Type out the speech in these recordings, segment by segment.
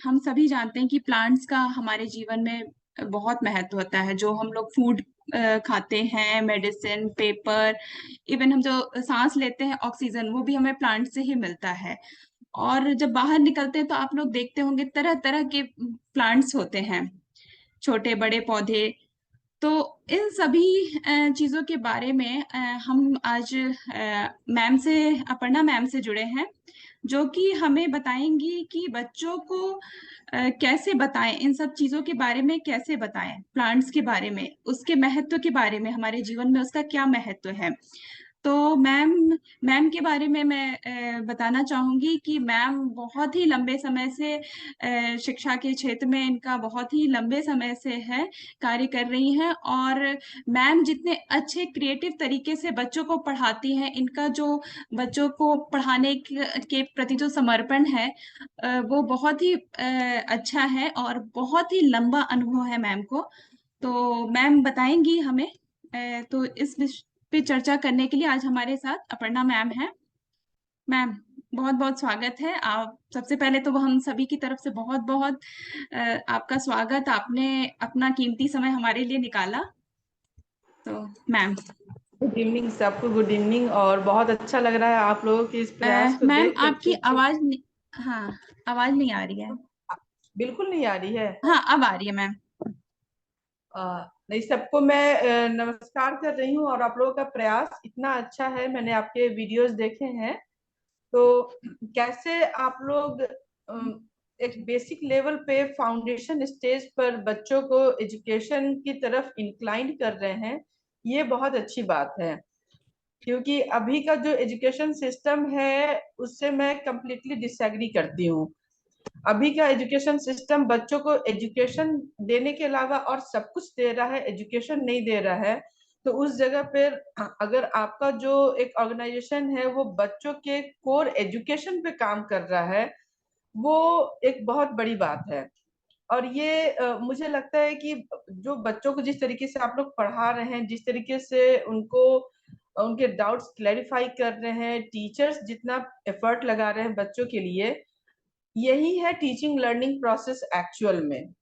हम सभी जानते हैं कि प्लांट्स का हमारे जीवन में बहुत महत्व होता है। जो हम लोग फूड खाते हैं, मेडिसिन, पेपर, इवन हम जो सांस लेते हैं ऑक्सीजन, वो भी हमें प्लांट से ही मिलता है। और जब बाहर निकलते हैं तो आप लोग देखते होंगे तरह तरह के प्लांट्स होते हैं, छोटे बड़े पौधे। तो इन सभी चीजों के बारे में हम आज मैम से, अपर्णा मैम से जुड़े हैं, जो कि हमें बताएंगी कि बच्चों को कैसे बताएं, इन सब चीजों के बारे में कैसे बताएं, प्लांट्स के बारे में, उसके महत्व के बारे में, हमारे जीवन में उसका क्या महत्व है। तो मैम मैम के बारे में मैं बताना चाहूंगी कि मैम बहुत ही लंबे समय से शिक्षा के क्षेत्र में इनका बहुत ही लंबे समय से है, कार्य कर रही हैं। और मैम जितने अच्छे क्रिएटिव तरीके से बच्चों को पढ़ाती हैं, इनका जो बच्चों को पढ़ाने के प्रति जो समर्पण है वो बहुत ही अच्छा है, और बहुत ही लंबा अनुभव है मैम को। तो मैम बताएंगी हमें। तो इस विषय पे चर्चा करने के लिए आज हमारे साथ अपर्णा मैम है। मैम, बहुत बहुत स्वागत है। आप सबसे पहले तो हम सभी की तरफ से बहुत बहुत आपका स्वागत, आपने अपना कीमती समय हमारे लिए निकाला। तो मैम। गुड इवनिंग सबको, गुड इवनिंग। और बहुत अच्छा लग रहा है आप लोगों के इस प्रयास को मैम देख आपकी करके कि आवाज हाँ, आवाज नहीं आ रही है। बिल्कुल नहीं आ रही है। हाँ, अब आ रही है मैम। नहीं, सबको मैं नमस्कार कर रही हूँ। और आप लोगों का प्रयास इतना अच्छा है, मैंने आपके वीडियोस देखे हैं। तो कैसे आप लोग एक बेसिक लेवल पे, फाउंडेशन स्टेज पर बच्चों को एजुकेशन की तरफ इंक्लाइंड कर रहे हैं, ये बहुत अच्छी बात है। क्योंकि अभी का जो एजुकेशन सिस्टम है उससे मैं कंप्लीटली डिसएग्री करती हूँ। अभी का एजुकेशन सिस्टम बच्चों को एजुकेशन देने के अलावा और सब कुछ दे रहा है, एजुकेशन नहीं दे रहा है। तो उस जगह पर अगर आपका जो एक ऑर्गेनाइजेशन है वो बच्चों के कोर एजुकेशन पे काम कर रहा है, वो एक बहुत बड़ी बात है। और ये मुझे लगता है कि जो बच्चों को जिस तरीके से आप लोग पढ़ा रहे हैं, जिस तरीके से उनको उनके डाउट्स क्लैरिफाई कर रहे हैं, टीचर्स जितना एफर्ट लगा रहे हैं बच्चों के लिए, यही है टीचिंग लर्निंग प्रोसेस एक्चुअल में।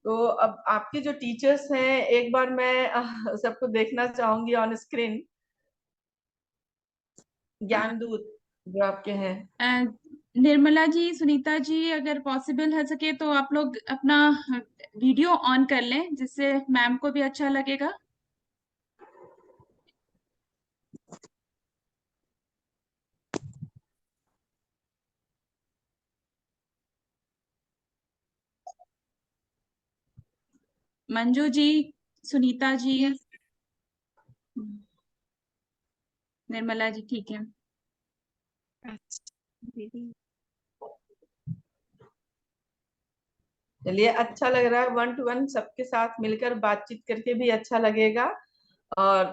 तो अब आपके जो टीचर्स हैं, एक बार मैं सबको देखना चाहूंगी ऑन स्क्रीन, ज्ञान दूत जो आपके हैं। अ, निर्मला जी, सुनीता जी, अगर पॉसिबल हो सके तो आप लोग अपना वीडियो ऑन कर लें, जिससे मैम को भी अच्छा लगेगा। मंजू जी, सुनीता जी, निर्मला जी, ठीक है। दीदी। चलिए, अच्छा लग रहा है। 1 to 1 सबके साथ मिलकर बातचीत करके भी अच्छा लगेगा। और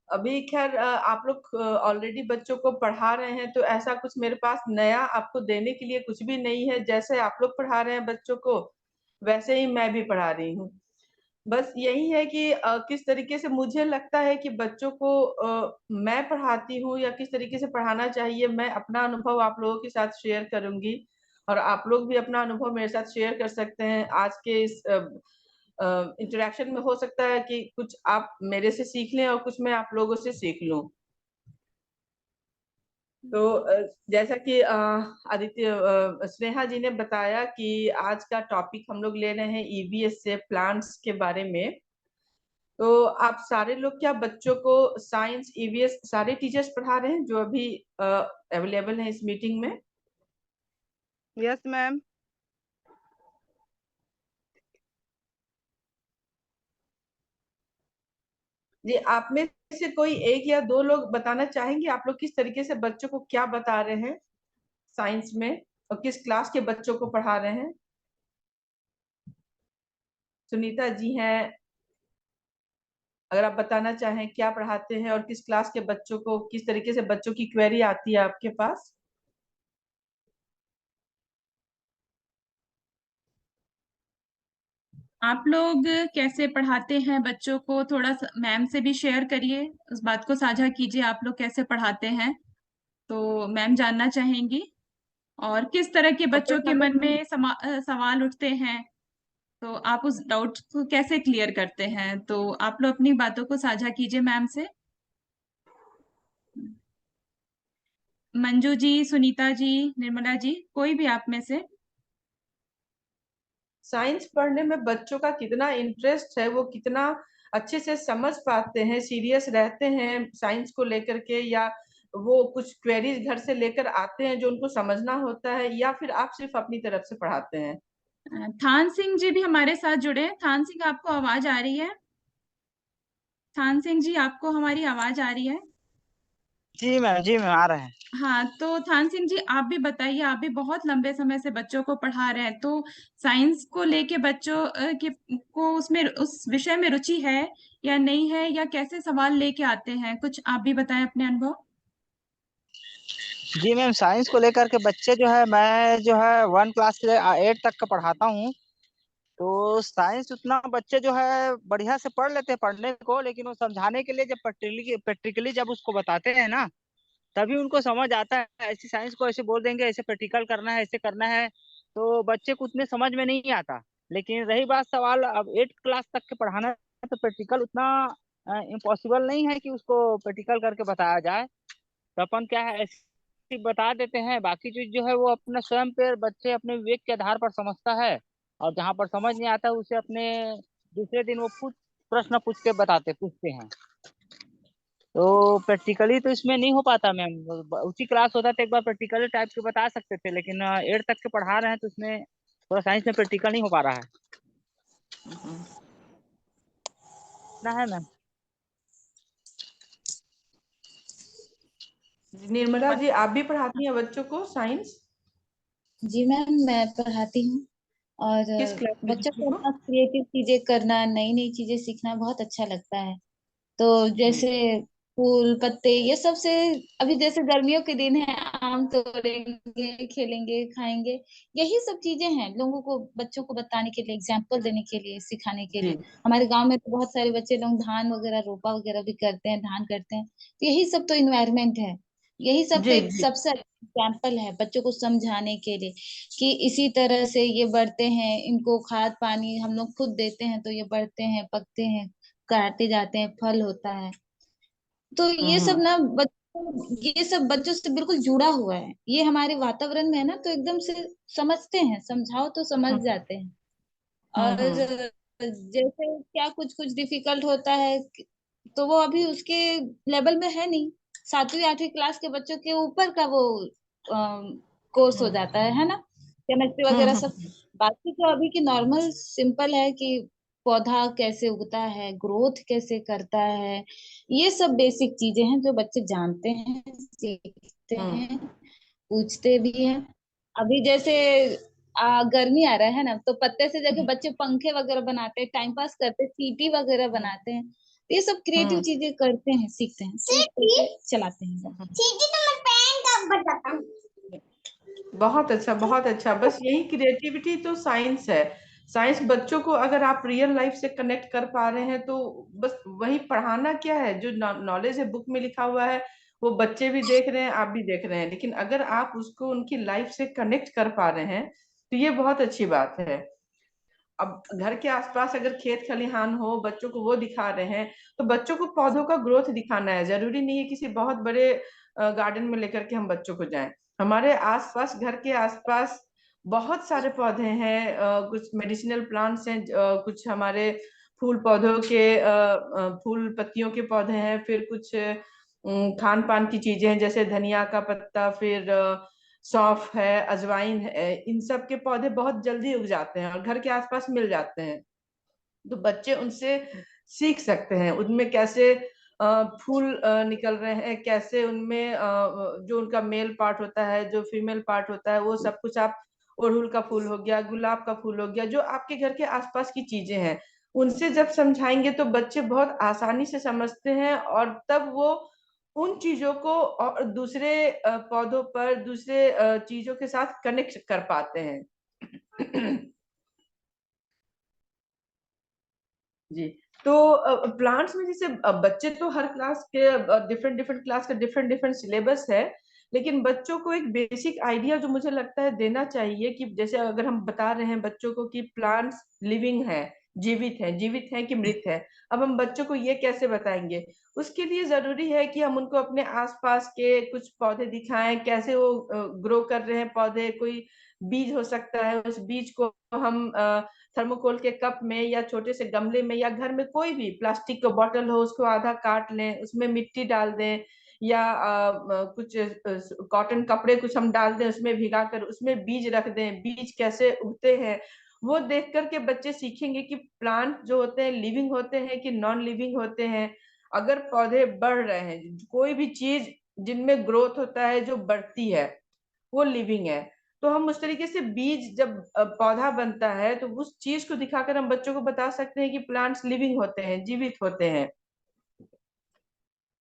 अभी खैर आप लोग ऑलरेडी बच्चों को पढ़ा रहे हैं, तो ऐसा कुछ मेरे पास नया आपको देने के लिए कुछ भी नहीं है। जैसे आप लोग पढ़ा रहे हैं बच्चों को, वैसे ही मैं भी पढ़ा रही हूँ। बस यही है कि किस तरीके से मुझे लगता है कि बच्चों को मैं पढ़ाती हूँ या किस तरीके से पढ़ाना चाहिए, मैं अपना अनुभव आप लोगों के साथ शेयर करूंगी। और आप लोग भी अपना अनुभव मेरे साथ शेयर कर सकते हैं। आज के इस इंटरेक्शन में हो सकता है कि कुछ आप मेरे से सीख लें और कुछ मैं आप लोगों से सीख लूं। तो जैसा कि आदित्य, स्नेहा जी ने बताया कि आज का टॉपिक हम लोग ले रहे हैं ईवीएस से प्लांट्स के बारे में। तो आप सारे लोग क्या बच्चों को साइंस, ईवीएस सारे टीचर्स पढ़ा रहे हैं जो अभी अवेलेबल हैं इस मीटिंग में? Yes ma'am. जी, आप में से कोई एक या दो लोग बताना चाहेंगे आप लोग किस तरीके से बच्चों को क्या बता रहे हैं साइंस में, और किस क्लास के बच्चों को पढ़ा रहे हैं? सुनीता जी हैं, अगर आप बताना चाहें क्या पढ़ाते हैं और किस क्लास के बच्चों को, किस तरीके से बच्चों की क्वेरी आती है आपके पास? आप लोग कैसे पढ़ाते हैं बच्चों को, थोड़ा सा मैम से भी शेयर करिए, उस बात को साझा कीजिए, आप लोग कैसे पढ़ाते हैं, तो मैम जानना चाहेंगी। और किस तरह के और बच्चों के पढ़ाने मन में सवाल उठते हैं, तो आप उस डाउट को कैसे क्लियर करते हैं? तो आप लोग अपनी बातों को साझा कीजिए मैम से। मंजू जी, सुनीता जी, निर्मला जी, कोई भी आप में से। साइंस पढ़ने में बच्चों का कितना इंटरेस्ट है, वो कितना अच्छे से समझ पाते हैं, सीरियस रहते हैं साइंस को लेकर के, या वो कुछ क्वेरीज घर से लेकर आते हैं जो उनको समझना होता है, या फिर आप सिर्फ अपनी तरफ से पढ़ाते हैं? थान सिंह जी भी हमारे साथ जुड़े हैं। थान सिंह, आपको आवाज आ रही है? थान सिंह जी, आपको हमारी आवाज आ रही है? जी मैम आ रहे हैं। हाँ, तो थान सिंह जी आप भी बताइए, आप भी बहुत लंबे समय से बच्चों को पढ़ा रहे हैं, तो साइंस को लेके बच्चों को उसमें उस विषय में रुचि है या नहीं है, या कैसे सवाल लेके आते हैं, कुछ आप भी बताएं अपने अनुभव। जी मैम, साइंस को लेकर के बच्चे जो है, मैं जो है 1 क्लास से 8 तक का पढ़ाता हूँ। तो साइंस उतना बच्चे जो है बढ़िया से पढ़ लेते हैं पढ़ने को, लेकिन वो समझाने के लिए जब प्रैक्टिकली जब उसको बताते हैं ना, तभी उनको समझ आता है। ऐसी साइंस को ऐसे बोल देंगे, ऐसे प्रैक्टिकल करना है, ऐसे करना है, तो बच्चे को उतने समझ में नहीं आता। लेकिन रही बात सवाल अब 8 क्लास तक के पढ़ाना है, तो प्रैक्टिकल उतना इम्पॉसिबल नहीं है कि उसको प्रैक्टिकल करके बताया जाए। तो अपन क्या है, ऐसे ही बता देते हैं। बाकी चीज जो है वो अपना स्वयं पे बच्चे अपने विवेक के आधार पर समझता है। और जहाँ पर समझ नहीं आता है उसे अपने दूसरे दिन वो खुद प्रश्न पूछते हैं। तो प्रैक्टिकली तो इसमें नहीं हो पाता मैम। ऊंची क्लास होता तो एक बार प्रैक्टिकली टाइप के बता सकते थे, लेकिन 8 तक के पढ़ा रहे हैं तो इसमें थोड़ा साइंस में प्रैक्टिकल नहीं हो पा रहा है। ना है मैम। निर्मला जी, आप भी पढ़ाती हैं बच्चों को साइंस? जी मैम, मैं पढ़ाती हूँ। और किस क्लास के बच्चों बच्चों को को? अपना क्रिएटिव चीजें करना, नई नई चीजें सीखना बहुत अच्छा लगता है। तो जी जैसे फूल पत्ते ये सब से, अभी जैसे गर्मियों के दिन है, आम तोड़ेंगे, खेलेंगे, खाएंगे, यही सब चीजें हैं लोगों को, बच्चों को बताने के लिए, एग्जाम्पल देने के लिए, सिखाने के जी। लिए। हमारे गांव में तो बहुत सारे बच्चे लोग धान वगैरह रोपा वगैरह भी करते हैं, धान करते हैं, तो यही सब तो इन्वायरमेंट है। यही सब तो जी एक जी। सबसे एग्जाम्पल है बच्चों को समझाने के लिए कि इसी तरह से ये बढ़ते हैं, इनको खाद पानी हम लोग खुद देते हैं तो ये बढ़ते हैं, पकते हैं, काटे जाते हैं, फल होता है। तो ये सब हम्म। ना ये सब बच्चों से बिल्कुल जुड़ा हुआ है, ये हमारे वातावरण में है ना, तो एकदम से समझते हैं, समझाओ तो समझ हम्म। जाते हैं। और हम्म। जैसे क्या कुछ कुछ डिफिकल्ट होता है तो वो अभी उसके लेवल में है नहीं, 7वीं 8वीं क्लास के बच्चों के ऊपर का वो कोर्स हो जाता है ना, केमिस्ट्री वगैरह सब। हम्म। बाकी तो अभी की नॉर्मल सिंपल है कि पौधा कैसे उगता है, ग्रोथ कैसे करता है, ये सब बेसिक चीजें हैं जो बच्चे जानते हैं, सीखते हम्म। हैं, पूछते भी हैं। अभी जैसे गर्मी आ रहा है ना, तो पत्ते से जगह बच्चे पंखे वगैरह बनाते हैं, टाइम पास करते हैं, सीटी वगैरह बनाते हैं, तो ये सब क्रिएटिव हम्म। चीजें करते हैं, सीखते हैं, सीख करके चलाते हैं। बहुत अच्छा, बहुत अच्छा। बस यही क्रिएटिविटी तो साइंस है। साइंस बच्चों को अगर आप रियल लाइफ से कनेक्ट कर पा रहे हैं तो बस वही पढ़ाना क्या है, जो नॉलेज है बुक में लिखा हुआ है वो बच्चे भी देख रहे हैं, आप भी देख रहे हैं, लेकिन अगर आप उसको उनकी लाइफ से कनेक्ट कर पा रहे हैं तो ये बहुत अच्छी बात है। अब घर के आसपास अगर खेत खलिहान हो, बच्चों को वो दिखा रहे हैं, तो बच्चों को पौधों का ग्रोथ दिखाना है। जरूरी नहीं है किसी बहुत बड़े गार्डन में लेकर के हम बच्चों को जाएं। हमारे आसपास, घर के आसपास बहुत सारे पौधे हैं, कुछ मेडिसिनल प्लांट्स हैं, कुछ हमारे फूल पौधों के फूल पत्तियों के पौधे हैं, फिर कुछ खान पान की चीजें हैं जैसे धनिया का पत्ता, फिर सौंफ है, अजवाइन है। इन सब के पौधे बहुत जल्दी उग जाते हैं और घर के आसपास मिल जाते हैं, तो बच्चे उनसे सीख सकते हैं उनमें कैसे फूल निकल रहे हैं, कैसे उनमें जो उनका मेल पार्ट होता है, जो फीमेल पार्ट होता है, वो सब कुछ आप, अड़हुल का फूल हो गया, गुलाब का फूल हो गया, जो आपके घर के आसपास की चीजें हैं, उनसे जब समझाएंगे तो बच्चे बहुत आसानी से समझते हैं, और तब वो उन चीजों को और दूसरे पौधों पर, दूसरे चीजों के साथ कनेक्ट कर पाते हैं। जी। तो प्लांट्स में जैसे बच्चे तो हर क्लास के डिफरेंट डिफरेंट क्लास का डिफरेंट डिफरेंट सिलेबस है, लेकिन बच्चों को एक बेसिक आइडिया जो मुझे लगता है देना चाहिए कि जैसे अगर हम बता रहे हैं बच्चों को कि प्लांट्स लिविंग है, जीवित है कि मृत है, अब हम बच्चों को ये कैसे बताएंगे? उसके लिए जरूरी है कि हम उनको अपने आसपास के कुछ पौधे दिखाएं, कैसे वो ग्रो कर रहे हैं पौधे। कोई बीज हो सकता है, उस बीज को हम थर्मोकोल के कप में या छोटे से गमले में या घर में कोई भी प्लास्टिक का बॉटल हो उसको आधा काट लें, उसमें मिट्टी डाल दें या कुछ कॉटन कपड़े कुछ हम डाल दें, उसमें भिगा कर उसमें बीज रख दें। बीज कैसे उगते हैं वो देख करके बच्चे सीखेंगे कि प्लांट जो होते हैं लिविंग होते हैं कि नॉन लिविंग होते हैं। अगर पौधे बढ़ रहे हैं, कोई भी चीज जिनमें ग्रोथ होता है जो बढ़ती है वो लिविंग है, तो हम उस तरीके से बीज जब पौधा बनता है तो उस चीज को दिखाकर हम बच्चों को बता सकते हैं कि प्लांट्स लिविंग होते हैं, जीवित होते हैं।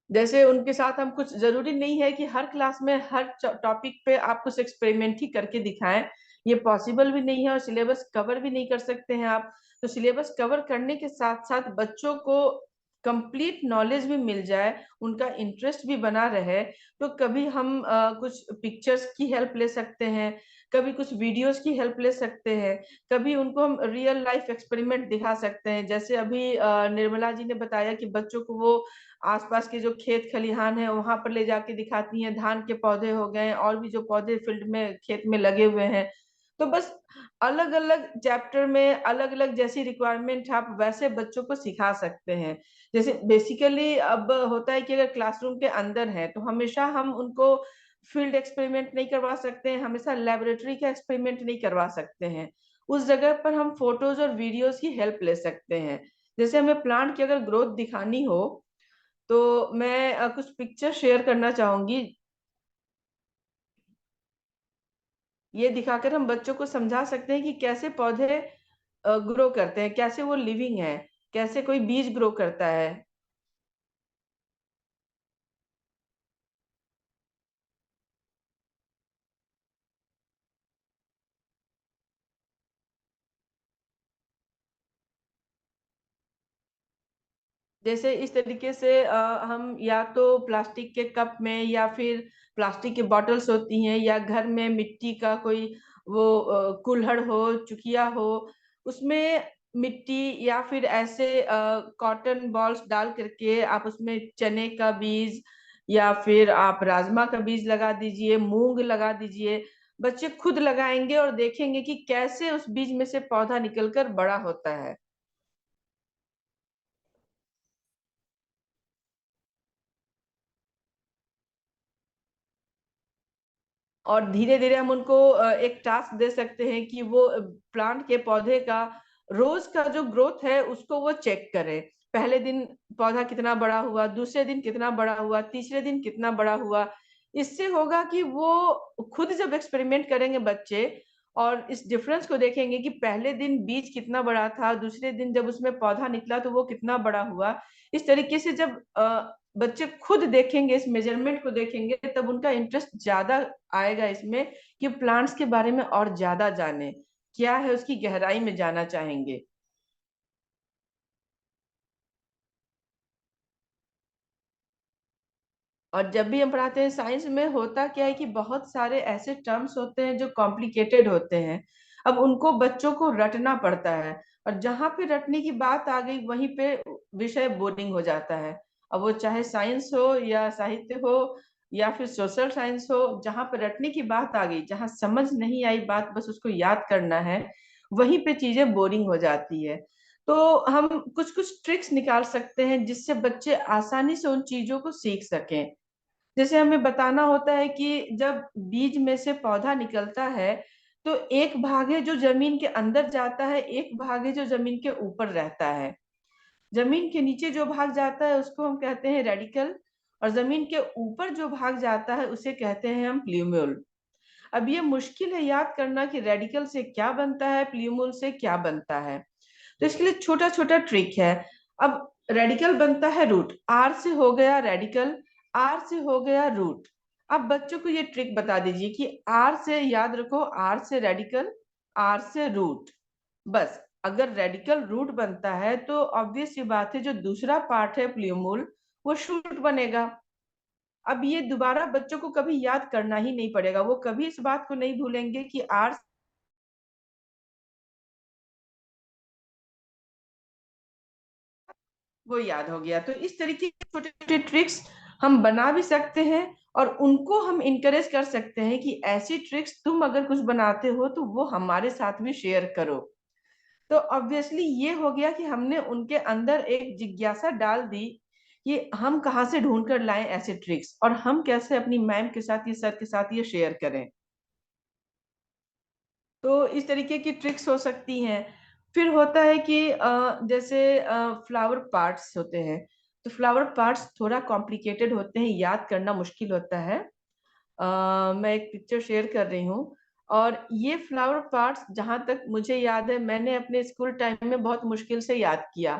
जैसे उनके साथ हम कुछ, जरूरी नहीं है कि हर क्लास में हर टॉपिक पे आप कुछ एक्सपेरिमेंट ही करके दिखाएं, ये पॉसिबल भी नहीं है और सिलेबस कवर भी नहीं कर सकते हैं आप। तो सिलेबस कवर करने के साथ साथ बच्चों को कंप्लीट नॉलेज भी मिल जाए, उनका इंटरेस्ट भी बना रहे, तो कभी हम कुछ पिक्चर्स की हेल्प ले सकते हैं, कभी कुछ वीडियोस की हेल्प ले सकते हैं, कभी उनको हम रियल लाइफ एक्सपेरिमेंट दिखा सकते हैं। जैसे अभी निर्मला जी ने बताया कि बच्चों को वो आसपास के जो खेत खलिहान है वहां पर ले जाके दिखाती हैं, धान के पौधे हो गए और भी जो पौधे फील्ड में खेत में लगे हुए हैं। तो बस अलग अलग चैप्टर में अलग अलग जैसी रिक्वायरमेंट आप वैसे बच्चों को सिखा सकते हैं। जैसे बेसिकली अब होता है कि अगर क्लासरूम के अंदर है तो हमेशा हम उनको फील्ड एक्सपेरिमेंट नहीं करवा सकते हैं, हमेशा लेबोरेटरी का एक्सपेरिमेंट नहीं करवा सकते हैं। उस जगह पर हम फोटोज और वीडियोस की हेल्प ले सकते हैं। जैसे हमें प्लांट की अगर ग्रोथ दिखानी हो तो मैं कुछ पिक्चर शेयर करना चाहूंगी। ये दिखाकर हम बच्चों को समझा सकते हैं कि कैसे पौधे ग्रो करते हैं, कैसे वो लिविंग है, कैसे कोई बीज ग्रो करता है। जैसे इस तरीके से हम या तो प्लास्टिक के कप में या फिर प्लास्टिक की बॉटल्स होती हैं या घर में मिट्टी का कोई वो कुल्हड़ हो, चुकिया हो, उसमें मिट्टी या फिर ऐसे कॉटन बॉल्स डाल करके आप उसमें चने का बीज या फिर आप राजमा का बीज लगा दीजिए, मूंग लगा दीजिए। बच्चे खुद लगाएंगे और देखेंगे कि कैसे उस बीज में से पौधा निकलकर बड़ा होता है। और धीरे धीरे हम उनको एक टास्क दे सकते हैं कि वो प्लांट के पौधे का रोज का जो ग्रोथ है उसको वो चेक करें। पहले दिन पौधा कितना बड़ा हुआ, दूसरे दिन कितना बड़ा हुआ, तीसरे दिन कितना बड़ा हुआ। इससे होगा कि वो खुद जब एक्सपेरिमेंट करेंगे बच्चे और इस डिफरेंस को देखेंगे कि पहले दिन बीज कितना बड़ा था, दूसरे दिन जब उसमें पौधा निकला तो वो कितना बड़ा हुआ। इस तरीके से जब बच्चे खुद देखेंगे, इस मेजरमेंट को देखेंगे, तब उनका इंटरेस्ट ज्यादा आएगा इसमें कि प्लांट्स के बारे में और ज्यादा जाने, क्या है उसकी गहराई में जाना चाहेंगे। और जब भी हम पढ़ाते हैं साइंस में होता क्या है कि बहुत सारे ऐसे टर्म्स होते हैं जो कॉम्प्लिकेटेड होते हैं, अब उनको बच्चों को रटना पड़ता है। और जहां पे रटने की बात आ गई वहीं पे विषय बोरिंग हो जाता है। अब वो चाहे साइंस हो या साहित्य हो या फिर सोशल साइंस हो, जहां पे रटने की बात आ गई, जहां समझ नहीं आई बात, बस उसको याद करना है, वहीं पे चीजें बोरिंग हो जाती है। तो हम कुछ कुछ ट्रिक्स निकाल सकते हैं जिससे बच्चे आसानी से उन चीजों को सीख सकें। जैसे हमें बताना होता है कि जब बीज में से पौधा निकलता है तो एक भाग है जो जमीन के अंदर जाता है, एक भाग है जो जमीन के ऊपर रहता है। जमीन के नीचे जो भाग जाता है उसको हम कहते हैं रेडिकल, और जमीन के ऊपर जो भाग जाता है उसे कहते हैं हम प्ल्यूम्यूल। अब ये मुश्किल है याद करना कि रेडिकल से क्या बनता है, प्ल्यूम्यूल से क्या बनता है। तो इसके लिए छोटा छोटा ट्रिक है। अब रेडिकल बनता है रूट, आर से हो गया रेडिकल, आर से हो गया रूट। अब बच्चों को ये ट्रिक बता दीजिए कि आर से याद रखो, आर से रेडिकल, आर से रूट। बस अगर रेडिकल रूट बनता है तो ऑब्वियस सी बात है जो दूसरा पार्ट है प्ल्यूमूल वो शूट बनेगा। अब ये दोबारा बच्चों को कभी याद करना ही नहीं पड़ेगा, वो कभी इस बात को नहीं भूलेंगे कि आर वो याद हो गया। तो इस तरीके के छोटे छोटे ट्रिक्स हम बना भी सकते हैं और उनको हम इनकरेज कर सकते हैं कि ऐसी ट्रिक्स तुम अगर कुछ बनाते हो तो वो हमारे साथ भी शेयर करो। तो ऑब्वियसली ये हो गया कि हमने उनके अंदर एक जिज्ञासा डाल दी कि हम कहाँ से ढूंढ कर लाएं ऐसे ट्रिक्स, और हम कैसे अपनी मैम के साथ, ये सर के साथ ये शेयर करें। तो इस तरीके की ट्रिक्स हो सकती हैं। फिर होता है कि जैसे फ्लावर पार्ट्स होते हैं, तो फ्लावर पार्ट्स थोड़ा कॉम्प्लिकेटेड होते हैं, याद करना मुश्किल होता है। मैं एक पिक्चर शेयर कर रही हूँ, और ये फ्लावर पार्ट्स जहां तक मुझे याद है मैंने अपने स्कूल टाइम में बहुत मुश्किल से याद किया।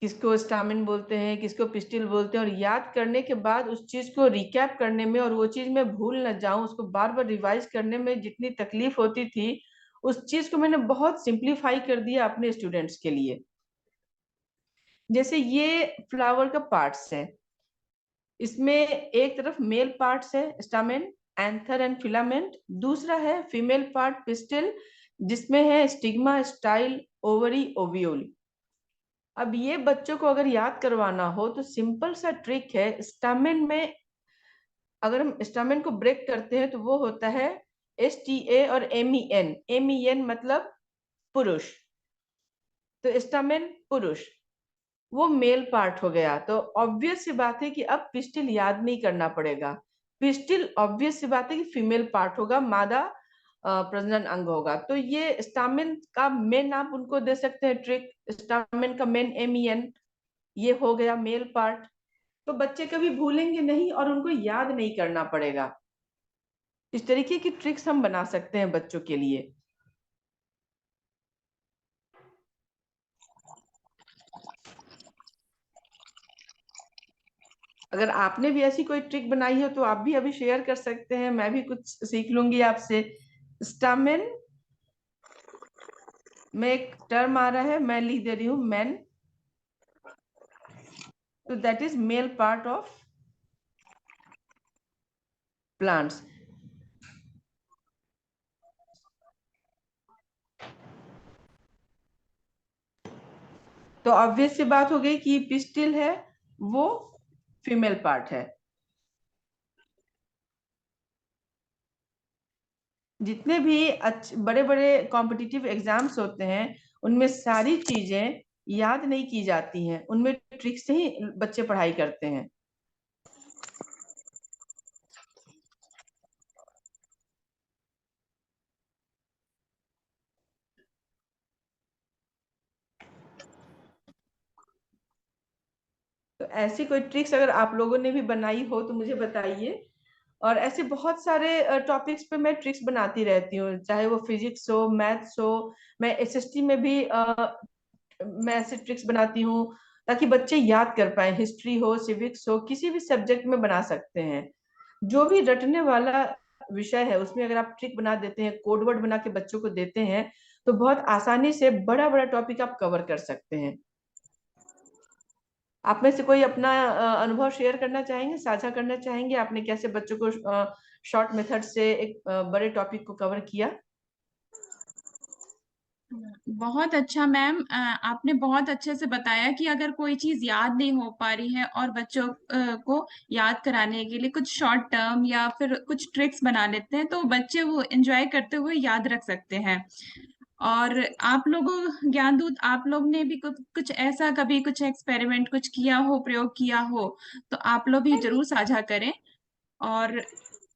किसको स्टामिन बोलते हैं, किसको पिस्टिल बोलते हैं, और याद करने के बाद उस चीज को रिकैप करने में, और वो चीज मैं भूल न जाऊं, उसको बार बार रिवाइज करने में जितनी तकलीफ होती थी, उस चीज को मैंने बहुत सिंप्लीफाई कर दिया अपने स्टूडेंट्स के लिए। जैसे ये फ्लावर का पार्ट्स है, इसमें एक तरफ मेल पार्ट्स है स्टामेन, एंथर एंड फिलामेंट, दूसरा है फीमेल पार्ट पिस्टिल, जिसमें है स्टिग्मा, स्टाइल, ओवरी, ओव्यूल। अब ये बच्चों को अगर याद करवाना हो तो सिंपल सा ट्रिक है। स्टामेन में अगर हम स्टामेन को ब्रेक करते हैं तो वो होता है STA और MEN। MEN मतलब पुरुष, तो स्टामेन पुरुष, वो मेल पार्ट हो गया। तो ऑब्वियस सी बात है कि अब पिस्टिल याद नहीं करना पड़ेगा। पिस्टिल ऑब्वियस सी बात है कि फीमेल पार्ट होगा, मादा प्रजनन अंग होगा। तो ये स्टामिन का मेन आप उनको दे सकते हैं ट्रिक, स्टामिन का मेन MEN, ये हो गया मेल पार्ट। तो बच्चे कभी भूलेंगे नहीं और उनको याद नहीं करना पड़ेगा। इस तरीके की ट्रिक्स हम बना सकते हैं बच्चों के लिए। अगर आपने भी ऐसी कोई ट्रिक बनाई हो तो आप भी अभी शेयर कर सकते हैं, मैं भी कुछ सीख लूंगी आपसे। स्टामेन में एक टर्म आ रहा है, मैं लिख दे रही हूं मैन, तो that is male part of plants. तो ऑब्वियस सी बात हो गई कि पिस्टिल है वो फीमेल पार्ट है। जितने भी बड़े बड़े कॉम्पिटिटिव एग्जाम्स होते हैं उनमें सारी चीजें याद नहीं की जाती हैं, उनमें ट्रिक से ही बच्चे पढ़ाई करते हैं। तो ऐसी कोई ट्रिक्स अगर आप लोगों ने भी बनाई हो तो मुझे बताइए। और ऐसे बहुत सारे टॉपिक्स पे मैं ट्रिक्स बनाती रहती हूँ, चाहे वो फिजिक्स हो, मैथ्स हो। मैं SST में भी मैं ऐसे ट्रिक्स बनाती हूँ ताकि बच्चे याद कर पाए। हिस्ट्री हो, सिविक्स हो, किसी भी सब्जेक्ट में बना सकते हैं। जो भी रटने वाला विषय है उसमें अगर आप ट्रिक बना देते हैं, कोड वर्ड बना के बच्चों को देते हैं, तो बहुत आसानी से बड़ा बड़ा टॉपिक आप कवर कर सकते हैं। आप में से कोई अपना अनुभव शेयर करना चाहेंगे, साझा करना चाहेंगे, आपने कैसे बच्चों को शॉर्ट मेथड से एक बड़े टॉपिक को कवर किया? बहुत अच्छा मैम, आपने बहुत अच्छे से बताया कि अगर कोई चीज याद नहीं हो पा रही है और बच्चों को याद कराने के लिए कुछ शॉर्ट टर्म या फिर कुछ ट्रिक्स बना लेते हैं तो बच्चे वो एंजॉय करते हुए याद रख सकते हैं। और आप लोगों ज्ञानदूत, आप लोग ने भी कुछ ऐसा कभी कुछ एक्सपेरिमेंट कुछ किया हो, प्रयोग किया हो, तो आप लोग भी जरूर साझा करें। और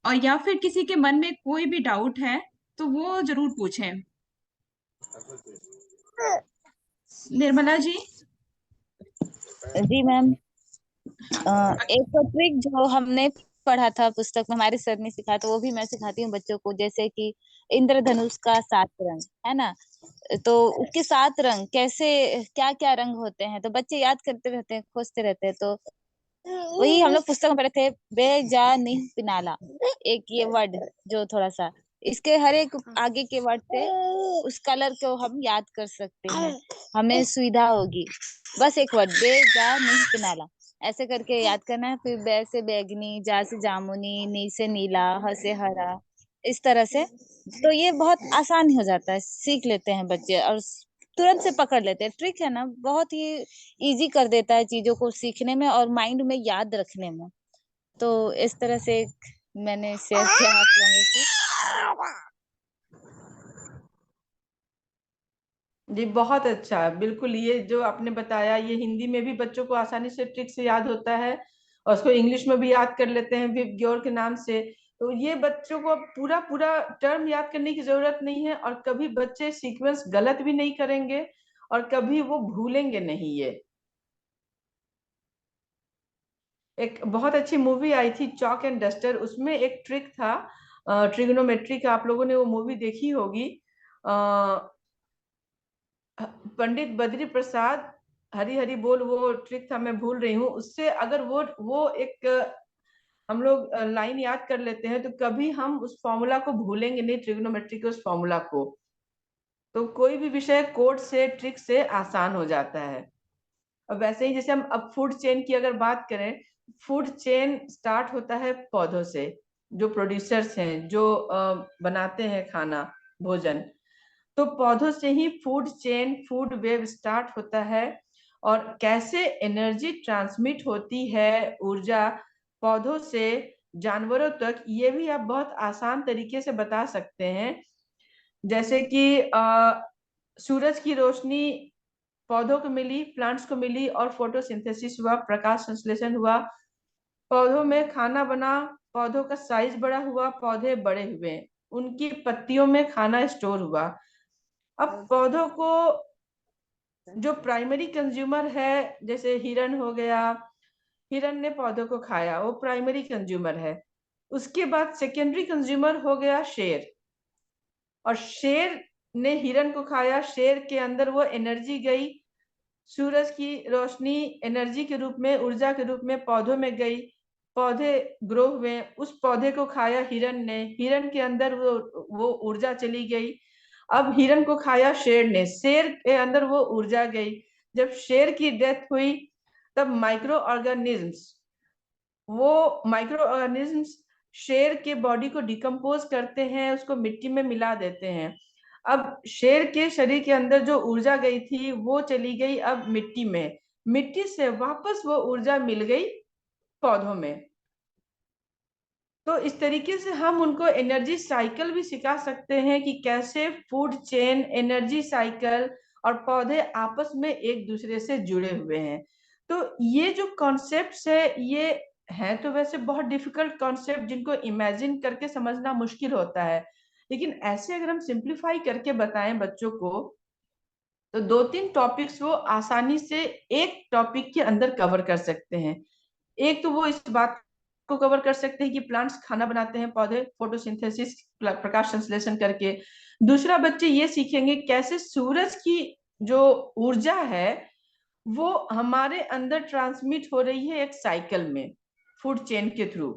और या फिर किसी के मन में कोई भी डाउट है तो वो जरूर पूछें। निर्मला जी। जी मैम। एक ट्रिक जो हमने पढ़ा था पुस्तक में, हमारे सर ने सिखाया था, वो भी मैं सिखाती हूँ बच्चों को। जैसे कि इंद्रधनुष का 7 रंग है ना, तो उसके 7 रंग कैसे, क्या क्या रंग होते हैं, तो बच्चे याद करते रहते हैं, खोजते रहते हैं। तो वही हम लोग पुस्तक में पढ़े थे, बेजानिह पिनाला, एक ये वर्ड जो थोड़ा सा, इसके हर एक आगे के वर्ड से उस कलर को हम याद कर सकते हैं, हमें सुविधा होगी। बस एक वर्ड, बेजानिह पिनाला, ऐसे करके याद करना है। फिर ब से बैंगनी, जा से जामुनी, नी से नीला, ह से हरा, इस तरह से। तो ये बहुत आसान हो जाता है, सीख लेते हैं बच्चे और तुरंत से पकड़ लेते हैं। ट्रिक है ना, बहुत ही ईज़ी कर देता है चीज़ों को सीखने में और माइंड में याद रखने में। तो इस तरह से एक मैंने शेयर किया आप लोगों से। जी, बहुत अच्छा। बिल्कुल, ये जो आपने बताया ये हिंदी में भी बच्चों को आसानी से ट्रिक से याद होता है और उसको इंग्लिश में भी याद कर लेते हैं विव ग्योर के नाम से। तो ये बच्चों को पूरा पूरा टर्म याद करने की जरूरत नहीं है और कभी बच्चे सीक्वेंस गलत भी नहीं करेंगे और कभी वो भूलेंगे नहीं ये। एक बहुत अच्छी मूवी आई थी चॉक एंड डस्टर, उसमें एक ट्रिक था ट्रिग्नोमेट्री का। आप लोगों ने वो मूवी देखी होगी। पंडित बद्री प्रसाद हरी हरी बोल, वो ट्रिक था, मैं भूल रही हूँ। उससे अगर वो एक हम लोग लाइन याद कर लेते हैं तो कभी हम उस फॉर्मूला को भूलेंगे नहीं, ट्रिग्नोमेट्री के उस फॉर्मूला को। तो कोई भी विषय कोड से ट्रिक से आसान हो जाता है। अब वैसे ही जैसे हम अब फूड चेन की अगर बात करें, फूड चेन स्टार्ट होता है पौधों से। जो प्रोड्यूसर्स हैं, जो बनाते हैं खाना, भोजन, तो पौधों से ही food chain, food web start होता है। और कैसे एनर्जी ट्रांसमिट होती है, ऊर्जा, पौधों से जानवरों तक, ये भी आप बहुत आसान तरीके से बता सकते हैं। जैसे कि सूरज की रोशनी पौधों को मिली, प्लांट्स को मिली और फोटोसिंथेसिस हुआ, प्रकाश संश्लेषण हुआ, पौधों में खाना बना, पौधों का साइज बड़ा हुआ, पौधे बड़े हुए, उनकी पत्तियों में खाना स्टोर हुआ। अब पौधों को जो प्राइमरी कंज्यूमर है, जैसे हिरण हो गया, हिरण ने पौधों को खाया, वो प्राइमरी कंज्यूमर है। उसके बाद सेकेंडरी कंज्यूमर हो गया शेर, और शेर ने हिरण को खाया, शेर के अंदर वो एनर्जी गई, सूरज की रोशनी एनर्जी के रूप में, ऊर्जा के रूप में पौधों में गई, पौधे ग्रो हुए, उस पौधे को खाया हिरण ने, हिरण के अंदर वो ऊर्जा चली गई। अब हिरण को खाया शेर ने, शेर के अंदर वो ऊर्जा गई। जब शेर की डेथ हुई तब माइक्रो ऑर्गेनिज्म्स, वो माइक्रो ऑर्गेनिज्म्स शेर के बॉडी को डिकम्पोज करते हैं, उसको मिट्टी में मिला देते हैं। अब शेर के शरीर के अंदर जो ऊर्जा गई थी वो चली गई अब मिट्टी में, मिट्टी से वापस वो ऊर्जा मिल गई पौधों में। तो इस तरीके से हम उनको एनर्जी साइकिल भी सिखा सकते हैं कि कैसे फूड चेन, एनर्जी साइकिल और पौधे आपस में एक दूसरे से जुड़े हुए हैं। तो ये जो कॉन्सेप्ट्स है, ये है तो वैसे बहुत डिफिकल्ट कॉन्सेप्ट जिनको इमेजिन करके समझना मुश्किल होता है, लेकिन ऐसे अगर हम सिंप्लीफाई करके बताएं बच्चों को, तो 2-3 टॉपिक्स वो आसानी से एक टॉपिक के अंदर कवर कर सकते हैं। एक तो वो इस बात को कवर कर सकते हैं कि प्लांट्स खाना बनाते हैं, पौधे फोटोसिंथेसिस, प्रकाश संश्लेषण करके। दूसरा, बच्चे ये सीखेंगे कैसे सूरज की जो ऊर्जा है वो हमारे अंदर ट्रांसमिट हो रही है एक साइकिल में, फूड चेन के थ्रू।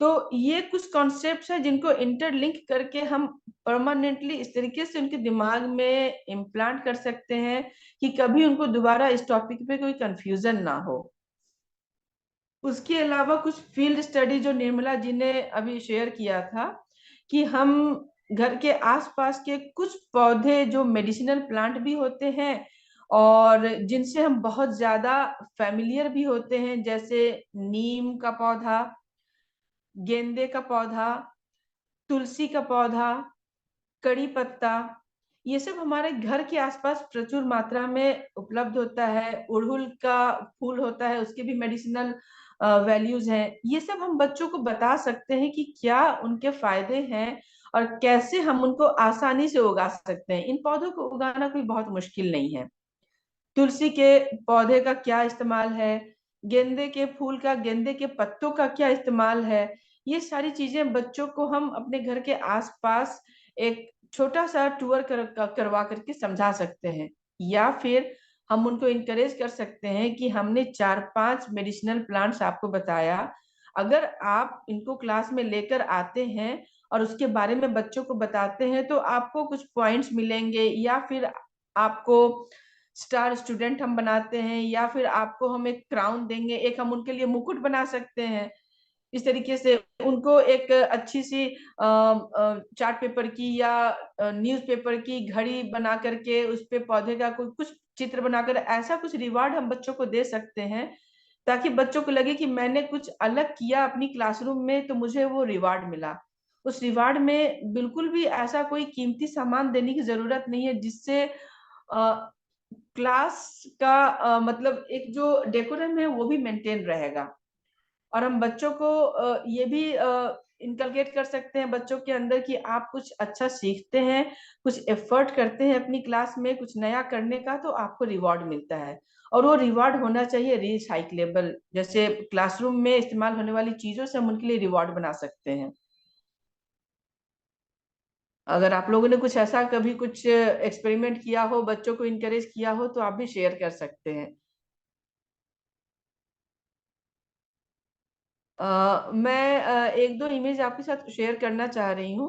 तो ये कुछ कॉन्सेप्ट्स है जिनको इंटरलिंक करके हम परमानेंटली इस तरीके से उनके दिमाग में इम्प्लांट कर सकते हैं कि कभी उनको दोबारा इस टॉपिक पे कोई कंफ्यूजन ना हो। उसके अलावा कुछ फील्ड स्टडी जो निर्मला जी ने अभी शेयर किया था, कि हम घर के आसपास के कुछ पौधे जो मेडिसिनल प्लांट भी होते हैं और जिनसे हम बहुत ज्यादा फैमिलियर भी होते हैं, जैसे नीम का पौधा, गेंदे का पौधा, तुलसी का पौधा, कड़ी पत्ता, ये सब हमारे घर के आसपास प्रचुर मात्रा में उपलब्ध होता है। अड़हुल का फूल होता है, उसके भी मेडिसिनल वैल्यूज हैं। ये सब हम बच्चों को बता सकते हैं कि क्या उनके फायदे हैं और कैसे हम उनको आसानी से उगा सकते हैं। इन पौधों को उगाना कोई बहुत मुश्किल नहीं है। तुलसी के पौधे का क्या इस्तेमाल है, गेंदे के फूल का, गेंदे के पत्तों का क्या इस्तेमाल है, ये सारी चीजें बच्चों को हम अपने घर के आसपास एक छोटा सा टूर करवा करके समझा सकते हैं। या फिर हम उनको इनकरेज कर सकते हैं कि हमने 4-5 मेडिसिनल प्लांट्स आपको बताया, अगर आप इनको क्लास में लेकर आते हैं और उसके बारे में बच्चों को बताते हैं तो आपको कुछ पॉइंट्स मिलेंगे, या फिर आपको स्टार स्टूडेंट हम बनाते हैं, या फिर आपको हम एक क्राउन देंगे, एक हम उनके लिए मुकुट बना सकते हैं। इस तरीके से उनको एक अच्छी सी चार्ट पेपर की या न्यूज़पेपर की घड़ी बना करके उस पे पौधे का कोई कुछ चित्र बनाकर ऐसा कुछ रिवार्ड हम बच्चों को दे सकते हैं, ताकि बच्चों को लगे कि मैंने कुछ अलग किया अपनी क्लासरूम में तो मुझे वो रिवार्ड मिला। उस रिवार्ड में बिल्कुल भी ऐसा कोई कीमती सामान देने की जरूरत नहीं है, जिससे क्लास का मतलब एक जो डेकोरम है वो भी मेंटेन रहेगा। और हम बच्चों को ये भी इनकलकेट कर सकते हैं बच्चों के अंदर कि आप कुछ अच्छा सीखते हैं, कुछ एफर्ट करते हैं अपनी क्लास में कुछ नया करने का, तो आपको रिवॉर्ड मिलता है। और वो रिवॉर्ड होना चाहिए रिसाइक्लेबल, जैसे क्लासरूम में इस्तेमाल होने वाली चीजों से हम उनके लिए रिवॉर्ड बना सकते हैं। अगर आप लोगों ने कुछ ऐसा कभी कुछ एक्सपेरिमेंट किया हो, बच्चों को इनकरेज किया हो, तो आप भी शेयर कर सकते हैं। मैं एक दो इमेज आपके साथ शेयर करना चाह रही हूँ,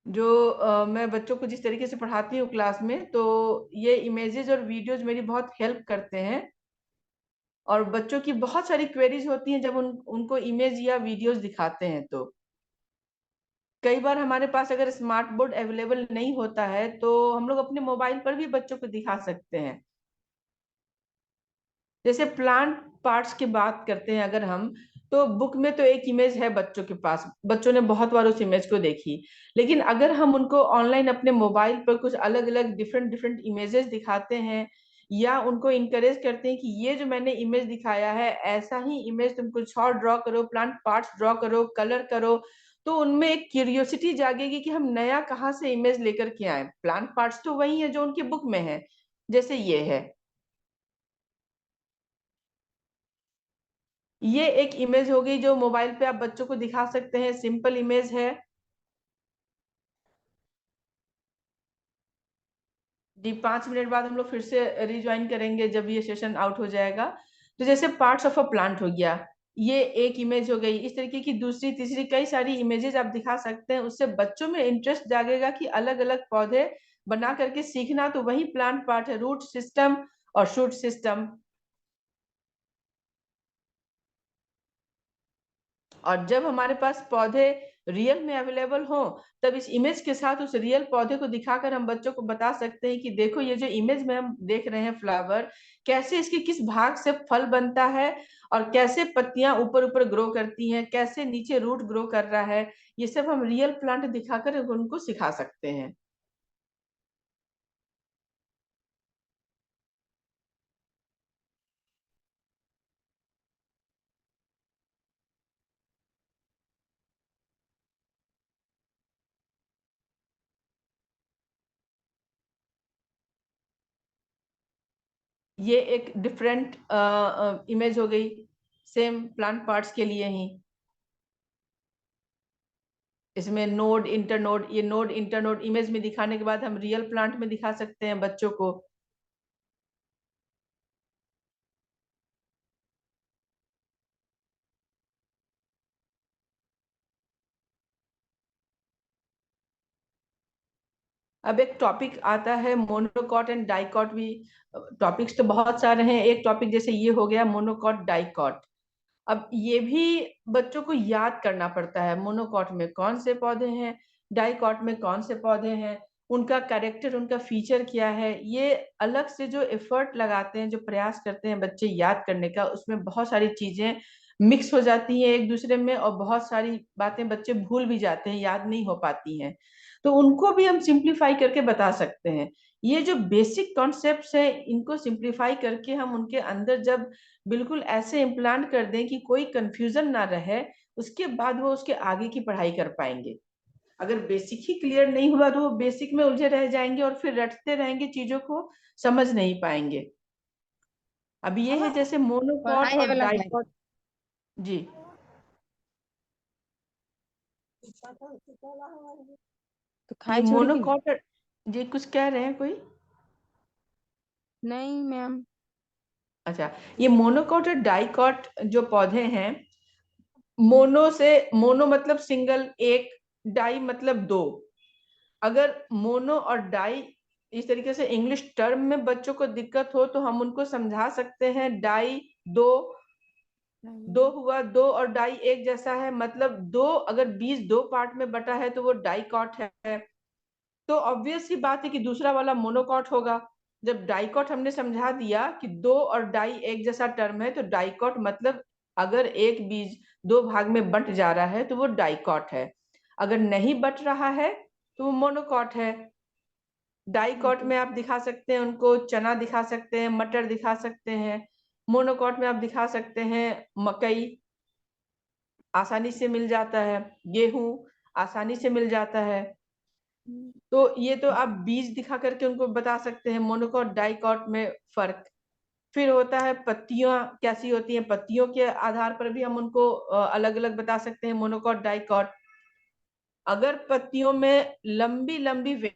जो मैं बच्चों को जिस तरीके से पढ़ाती हूँ क्लास में, तो ये इमेजेस और वीडियोस मेरी बहुत हेल्प करते हैं। और बच्चों की बहुत सारी क्वेरीज होती हैं जब उनको इमेज या वीडियोस दिखाते हैं। तो कई बार हमारे पास अगर स्मार्ट बोर्ड अवेलेबल नहीं होता है, तो हम लोग अपने मोबाइल पर भी बच्चों को दिखा सकते हैं। जैसे प्लांट पार्ट्स की बात करते हैं अगर हम, तो बुक में तो एक इमेज है बच्चों के पास, बच्चों ने बहुत बार उस इमेज को देखी। लेकिन अगर हम उनको ऑनलाइन अपने मोबाइल पर कुछ अलग अलग डिफरेंट डिफरेंट इमेजेस दिखाते हैं, या उनको इनकरेज करते हैं कि ये जो मैंने इमेज दिखाया है ऐसा ही इमेज तुम कुछ और ड्रॉ करो, प्लांट पार्ट्स ड्रॉ करो, कलर करो, तो उनमें एक क्यूरियोसिटी जागेगी कि हम नया कहाँ से इमेज लेकर के आए। प्लांट पार्ट्स तो वही है जो उनकी बुक में है, जैसे ये है। ये एक इमेज हो गई जो मोबाइल पे आप बच्चों को दिखा सकते हैं, सिंपल इमेज है। जी 5 मिनट बाद हम लोग फिर से रिज्वाइन करेंगे जब ये सेशन आउट हो जाएगा। तो जैसे पार्ट्स ऑफ अ प्लांट हो गया, ये एक इमेज हो गई। इस तरीके की दूसरी तीसरी कई सारी इमेजेस आप दिखा सकते हैं, उससे बच्चों में इंटरेस्ट जागेगा कि अलग अलग पौधे बना करके सीखना तो वही प्लांट पार्ट है, रूट सिस्टम और शूट सिस्टम। और जब हमारे पास पौधे रियल में अवेलेबल हो, तब इस इमेज के साथ उस रियल पौधे को दिखाकर हम बच्चों को बता सकते हैं कि देखो ये जो इमेज में हम देख रहे हैं फ्लावर, कैसे इसके किस भाग से फल बनता है, और कैसे पत्तियां ऊपर ऊपर ग्रो करती हैं, कैसे नीचे रूट ग्रो कर रहा है। ये सब हम रियल प्लांट दिखाकर उनको सिखा सकते हैं। ये एक डिफरेंट इमेज हो गई, सेम प्लांट पार्ट्स के लिए ही। इसमें नोड इंटरनोड, ये नोड इंटरनोड इमेज में दिखाने के बाद हम रियल प्लांट में दिखा सकते हैं बच्चों को। अब एक टॉपिक आता है मोनोकॉट एंड डाइकॉट भी। टॉपिक्स तो बहुत सारे हैं, एक टॉपिक जैसे ये हो गया मोनोकॉट डाइकॉट। अब ये भी बच्चों को याद करना पड़ता है, मोनोकॉट में कौन से पौधे हैं, डाइकॉट में कौन से पौधे हैं, उनका कैरेक्टर, उनका फीचर क्या है। ये अलग से जो एफर्ट लगाते हैं, जो प्रयास करते हैं बच्चे याद करने का, उसमें बहुत सारी चीजें मिक्स हो जाती हैं एक दूसरे में, और बहुत सारी बातें बच्चे भूल भी जाते हैं, याद नहीं हो पाती हैं। तो उनको भी हम सिंप्लीफाई करके बता सकते हैं। ये जो बेसिक कॉन्सेप्ट्स है, इनको सिंप्लीफाई करके हम उनके अंदर जब बिल्कुल ऐसे इम्प्लांट कर दें कि कोई कंफ्यूजन ना रहे, उसके बाद वो उसके आगे की पढ़ाई कर पाएंगे। अगर बेसिक ही क्लियर नहीं हुआ तो वो बेसिक में उलझे रह जाएंगे और फिर रटते रहेंगे, चीजों को समझ नहीं पाएंगे। अब ये है जैसे मोनोकॉट पढ़ाई है और वाला है। डाइकॉट। जी तो ये खाई छोड़ी कि नहीं? मोनोकॉट, जी कुछ कह रहे हैं कोई? नहीं मैम। अच्छा, ये मोनोकॉट और डाइकॉट जो पौधे हैं, मोनो से, मोनो मतलब सिंगल एक, डाई मतलब दो। अगर मोनो और डाई इस तरीके से इंग्लिश टर्म में बच्चों को दिक्कत हो तो हम उनको समझा सकते हैं डाई दो हुआ, दो और डाई एक जैसा है, मतलब दो अगर 20 दो पार्ट में बटा है तो वो डाइकॉट है। तो ऑब्वियस सी बात है कि दूसरा वाला मोनोकॉट होगा। जब डाइकॉट हमने समझा दिया कि दो और डाई एक जैसा टर्म है, तो डाइकॉट मतलब अगर एक बीज दो भाग में बंट जा रहा है तो वो डाइकॉट है, अगर नहीं बट रहा है तो वो मोनोकॉट है। डाइकॉट में आप दिखा सकते हैं उनको चना दिखा सकते हैं, मटर दिखा सकते हैं। मोनोकॉट में आप दिखा सकते हैं मकई, आसानी से मिल जाता है, गेहूं आसानी से मिल जाता है। तो ये तो आप बीज दिखा करके उनको बता सकते हैं मोनोकॉट डाइकॉट में फर्क। फिर होता है पत्तियां कैसी होती हैं, पत्तियों के आधार पर भी हम उनको अलग अलग बता सकते हैं मोनोकॉट डाइकॉट। अगर पत्तियों में लंबी लंबी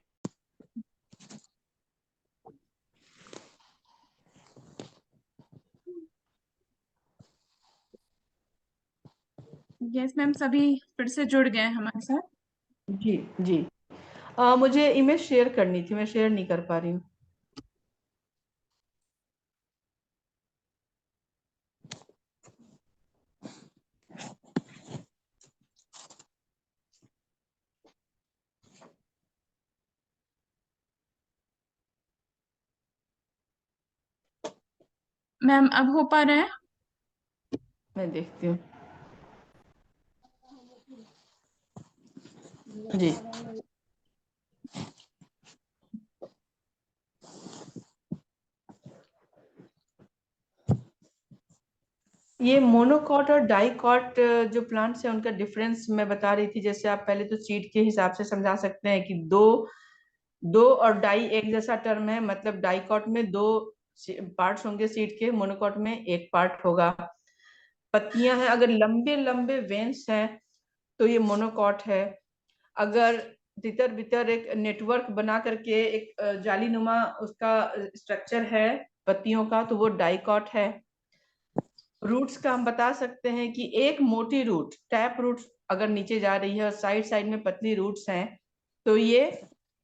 यस मैम, सभी फिर से जुड़ गए हैं हमारे साथ। जी जी मुझे इमेज शेयर करनी थी, मैं शेयर नहीं कर पा रही हूँ। मैम अब हो पा रहा है? मैं देखती हूँ जी। ये मोनोकॉट और डाइकॉट जो प्लांट्स है उनका डिफरेंस मैं बता रही थी। जैसे आप पहले तो सीड के हिसाब से समझा सकते हैं कि दो दो और डाई एक जैसा टर्म है, मतलब डाइकॉट में दो पार्ट्स होंगे सीड के, मोनोकॉट में एक पार्ट होगा। पत्तियां हैं, अगर लंबे लंबे वेन्स हैं तो ये मोनोकॉट है। अगर तितर बितर एक नेटवर्क बना करके एक जाली नुमा उसका स्ट्रक्चर है पत्तियों का, तो वो डाइकॉट है। रूट्स का हम बता सकते हैं कि एक मोटी रूट टैप रूट अगर नीचे जा रही है और साइड साइड में पतली रूट्स हैं तो ये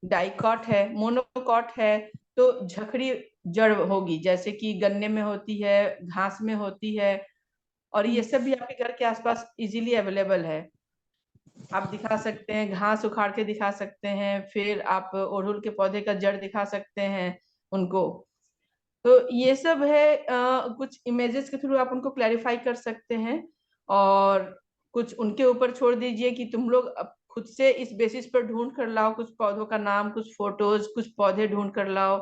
डाइकॉट है। मोनोकॉट है तो झखड़ी जड़ होगी, जैसे कि गन्ने में होती है, घास में होती है, और ये सब भी आपके घर के आसपास इजीली अवेलेबल है। आप दिखा सकते हैं, घास उखाड़ के दिखा सकते हैं, फिर आप अड़हुल के पौधे का जड़ दिखा सकते हैं उनको। तो ये सब है, कुछ इमेजेस के थ्रू आप उनको क्लैरिफाई कर सकते हैं, और कुछ उनके ऊपर छोड़ दीजिए कि तुम लोग अब खुद से इस बेसिस पर ढूंढ कर लाओ कुछ पौधों का नाम, कुछ फोटोज, कुछ पौधे ढूंढ कर लाओ।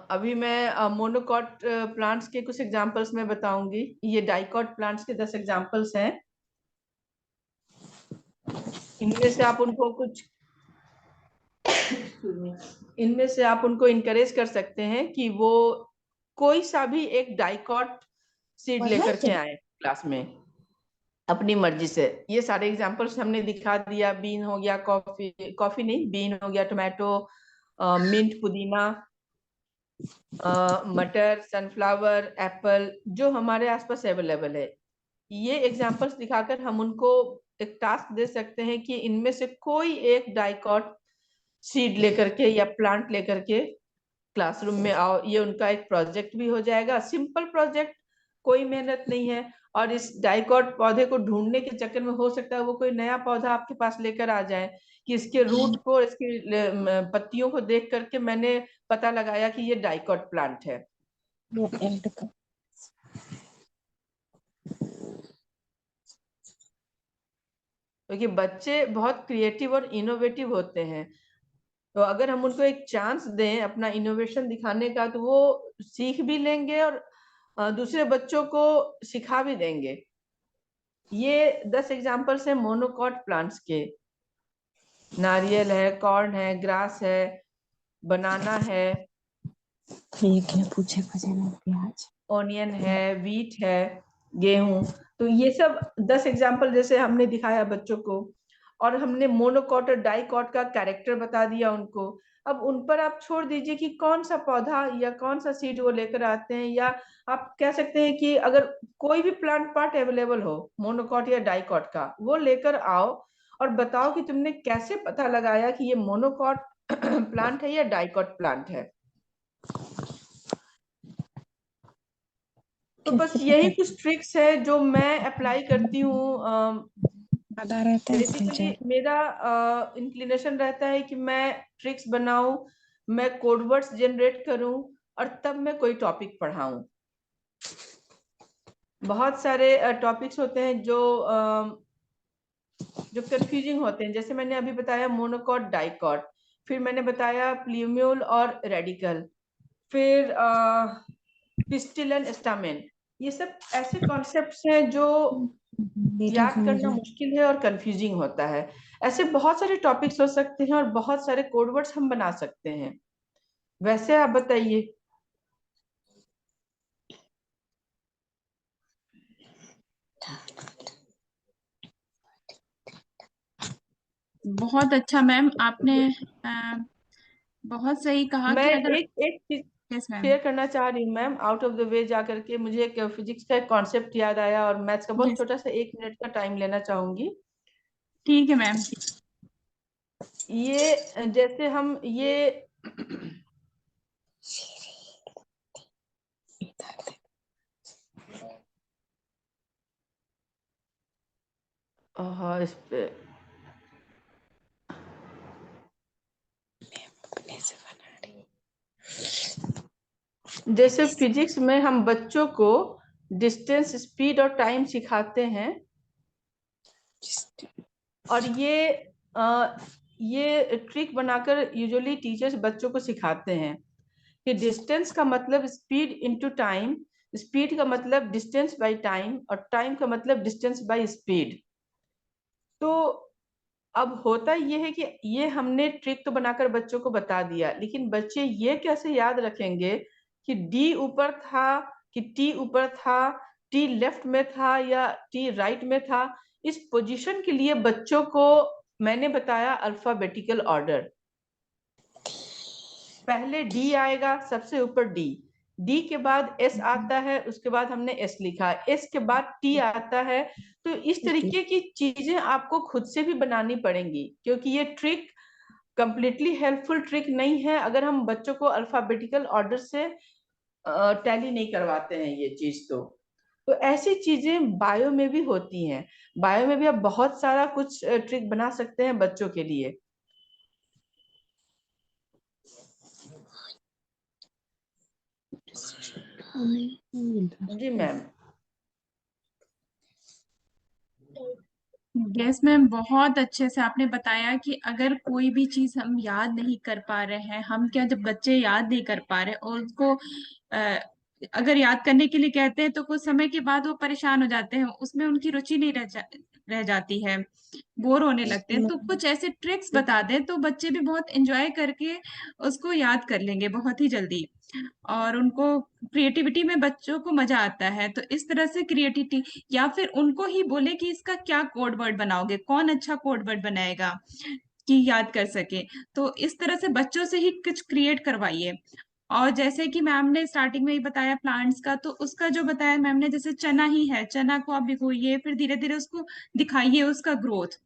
अभी मैं मोनोकॉट प्लांट्स के कुछ एग्जांपल्स में बताऊंगी। ये डाइकॉट प्लांट्स के 10 एग्जांपल्स हैं। इनमें से आप उनको कुछ इनमें से आप उनको इनकरेज कर सकते हैं कि वो कोई सा भी एक डाइकॉट सीड लेकर के आए क्लास में अपनी मर्जी से। ये सारे एग्जांपल्स हमने दिखा दिया। बीन हो गया, कॉफी नहीं, बीन हो गया, टोमेटो, मिंट, पुदीना, मटर, सनफ्लावर, एप्पल, जो हमारे आसपास अवेलेबल है। ये एग्जांपल्स दिखाकर हम उनको एक टास्क दे सकते हैं कि इनमें से कोई एक डाइकॉट सीड लेकर के या प्लांट लेकर के क्लासरूम में आओ। ये उनका एक प्रोजेक्ट भी हो जाएगा, सिंपल प्रोजेक्ट, कोई मेहनत नहीं है। और इस डाइकॉट पौधे को ढूंढने के चक्कर में हो सकता है वो कोई नया पौधा आपके पास लेकर आ जाए कि इसके रूट को, इसकी पत्तियों को देख करके मैंने पता लगाया कि ये डाइकॉट प्लांट है। क्योंकि बच्चे बहुत क्रिएटिव और इनोवेटिव होते हैं, तो अगर हम उनको एक चांस दें अपना इनोवेशन दिखाने का तो वो सीख भी लेंगे और दूसरे बच्चों को सिखा भी देंगे। ये 10 एग्जांपल्स हैं मोनोकॉट प्लांट्स के। नारियल है, कॉर्न है, ग्रास है, बनाना है, प्याज, ऑनियन है, वीट है, गेहूं। तो ये सब 10 एग्जांपल जैसे हमने दिखाया बच्चों को, और हमने मोनोकॉट और डाइकॉट का कैरेक्टर बता दिया उनको। अब उन पर आप छोड़ दीजिए कि कौन सा पौधा या कौन सा सीड वो लेकर आते हैं, या आप कह सकते हैं कि अगर कोई भी प्लांट पार्ट अवेलेबल हो मोनोकॉट या डाइकॉट का, वो लेकर आओ और बताओ कि तुमने कैसे पता लगाया कि ये मोनोकॉट प्लांट है या डाइकॉट प्लांट है। तो बस यही कुछ ट्रिक्स है जो मैं अप्लाई करती हूँ। आधा रहता है बेसिकली मेरा इंक्लिनेशन रहता है कि मैं ट्रिक्स बनाऊं, मैं कोड वर्ड्स जनरेट करूं और तब मैं कोई टॉपिक पढ़ाऊं। बहुत सारे टॉपिक्स होते हैं जो कंफ्यूजिंग होते हैं, जैसे मैंने अभी बताया मोनोकॉट डाइकॉट, फिर मैंने बताया प्ल्यूम्यूल और रेडिकल, फिर पिस्टिल एंड स्टामेन। ये सब ऐसे कॉन्सेप्ट्स हैं जो याद करना मुश्किल है और कंफ्यूजिंग होता है। ऐसे बहुत सारे टॉपिक्स हो सकते हैं और बहुत सारे कोड वर्ड्स हम बना सकते हैं। वैसे आप बताइए। बहुत अच्छा मैम, आपने अ, बहुत सही कहा मैं कि अगर। एक एक चीज यस मैम। शेयर करना चाह रही हूँ ma'am, out of the way जा करके मुझे एक फिजिक्स का एक कॉन्सेप्ट याद आया और मैथ्स का, बहुत यस, छोटा सा 1 मिनट का टाइम लेना चाहूंगी। ठीक है मैम। ये जैसे हम ये इस पे जैसे फिजिक्स में हम बच्चों को डिस्टेंस, स्पीड और टाइम सिखाते हैं, और ये ट्रिक बनाकर यूजुअली टीचर्स बच्चों को सिखाते हैं कि डिस्टेंस का मतलब स्पीड इनटू टाइम, स्पीड का मतलब डिस्टेंस बाय टाइम, और टाइम का मतलब डिस्टेंस बाय स्पीड। तो अब होता ये है कि ये हमने ट्रिक तो बनाकर बच्चों को बता दिया, लेकिन बच्चे ये कैसे याद रखेंगे कि डी ऊपर था, कि टी ऊपर था, टी लेफ्ट में था या टी राइट में था। इस पोजीशन के लिए बच्चों को मैंने बताया अल्फाबेटिकल ऑर्डर। पहले डी आएगा, सबसे ऊपर डी, डी के बाद एस आता है, उसके बाद हमने एस लिखा, एस के बाद टी आता है। तो इस तरीके की चीजें आपको खुद से भी बनानी पड़ेंगी, क्योंकि ये ट्रिक कंप्लीटली हेल्पफुल ट्रिक नहीं है अगर हम बच्चों को अल्फाबेटिकल ऑर्डर से टैली नहीं करवाते हैं ये चीज। तो ऐसी चीजें बायो में भी होती हैं। बायो में भी आप बहुत सारा कुछ ट्रिक बना सकते हैं बच्चों के लिए। जी मैम। यस मैम, बहुत अच्छे से आपने बताया कि अगर कोई भी चीज हम याद नहीं कर पा रहे हैं, हम क्या, जब बच्चे याद नहीं कर पा रहे और उसको अगर याद करने के लिए कहते हैं तो कुछ समय के बाद वो परेशान हो जाते हैं, उसमें उनकी रुचि नहीं रह जाती है, बोर होने लगते हैं। तो कुछ ऐसे ट्रिक्स बता दें तो बच्चे भी बहुत एंजॉय करके उसको याद कर लेंगे बहुत ही जल्दी, और उनको क्रिएटिविटी में बच्चों को मजा आता है। तो इस तरह से क्रिएटिविटी, या फिर उनको ही बोले कि इसका क्या कोड वर्ड बनाओगे, कौन अच्छा कोड वर्ड बनाएगा कि याद कर सके। तो इस तरह से बच्चों से ही कुछ क्रिएट करवाइए। और जैसे कि मैम ने स्टार्टिंग में ही बताया प्लांट्स का, तो उसका जो बताया मैम ने, जैसे चना ही है, चना को आप भिगोइए, फिर धीरे धीरे उसको दिखाइए उसका ग्रोथ।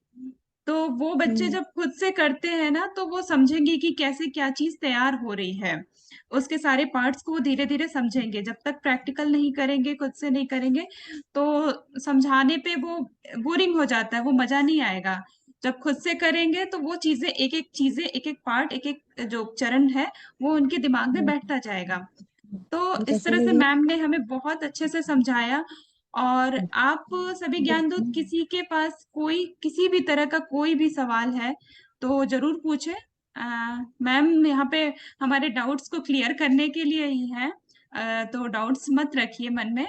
तो वो बच्चे जब खुद से करते हैं ना, तो वो समझेंगे कि कैसे क्या चीज तैयार हो रही है, उसके सारे पार्ट्स को वो धीरे धीरे समझेंगे। जब तक प्रैक्टिकल नहीं करेंगे, खुद से नहीं करेंगे, तो समझाने पे वो बोरिंग हो जाता है, वो मजा नहीं आएगा। जब खुद से करेंगे तो वो चीजें, एक एक पार्ट, एक एक जो चरण है, वो उनके दिमाग में बैठता जाएगा। तो इस तरह से मैम ने हमें बहुत अच्छे से समझाया। और आप सभी ज्ञान दूत, किसी के पास कोई किसी भी तरह का कोई भी सवाल है तो जरूर पूछे। मैम यहाँ पे हमारे डाउट्स को क्लियर करने के लिए ही है, तो डाउट्स मत रखिए मन में।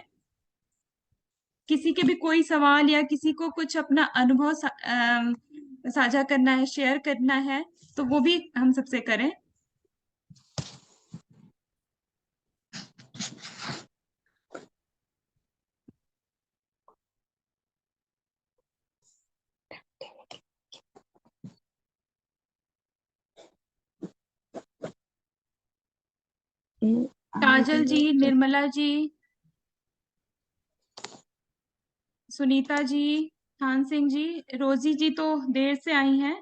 किसी के भी कोई सवाल या किसी को कुछ अपना अनुभव साझा करना है, शेयर करना है, तो वो भी हम सबसे करें। काजल जी, निर्मला जी, सुनीता जी, थान सिंह जी, रोजी जी तो देर से आई हैं।